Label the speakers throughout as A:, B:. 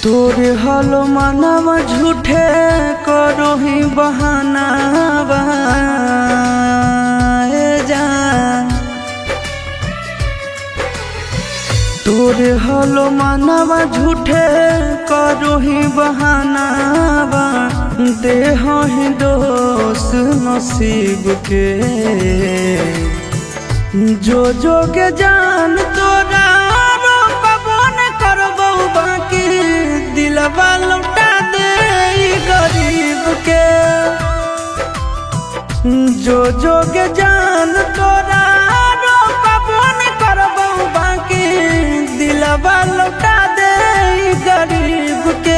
A: तोरे हलो मानवा झूठे करो ही बहानावा जान। तोरे हलो मानवा झूठे करो ही बहानावा देह ही दोष नसीब के जो जोगे जान तोरा दिलवा लौटा दे गरीब के जो जोगे जान तोरा रोकबो न करबो बाकी दिलवा लौटा दे गरीब के।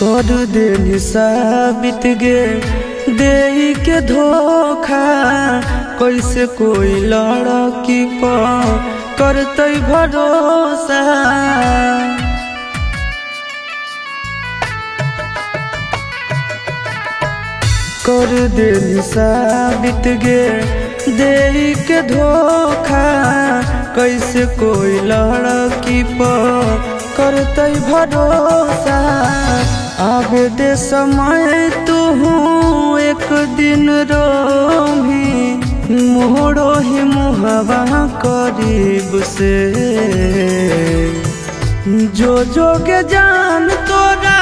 A: कर दे साबित गे दे के धोखा कैसे कोई लड़की पर करते भरोसा। कर दे साबित गे दे के धोखा कैसे कोई लड़की पर करते भरोसा। आगे दे समय तू एक दिन रोही मोड़ो ही मुहवा करीब से जो जोगे जान तोरा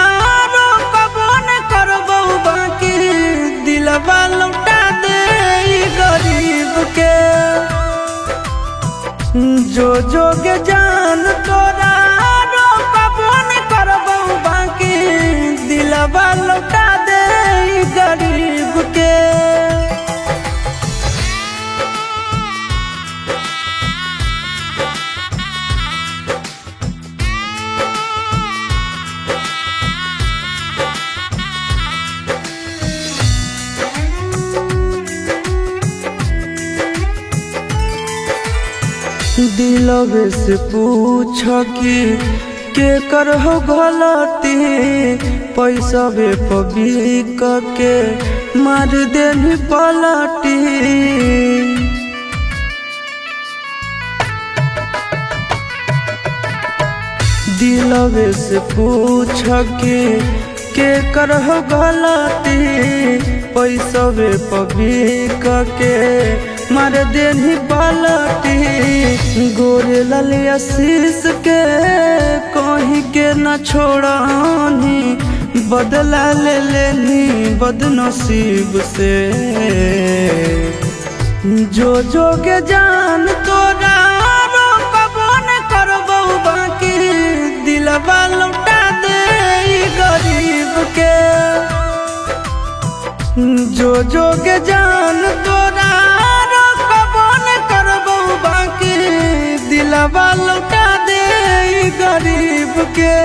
A: रोकबो न करबो बाकी दिलवा लौटा दे गरीब के जो जोगे जान तोरा रोकबो न करबो बाकी दिलवा लौटा दे गरीब के। दिलवे से पूछ कि के कर हो गलती पैसा बे पबी के मार देनी पलटी। दिलवे से पूछ कि के कर हो गलती पैसा बे पबी के मार देनी पलटी। गोरे लाल आशीष के कहीं के न छोड़नी बदला ले लेनी बदनसीब से जो जोगे जान तोरा रोकबो न करबो बाकी दिलवा लौटा दे गरीब के जो जोगे जान तोरा दिलवा लौटा दे गरीब के।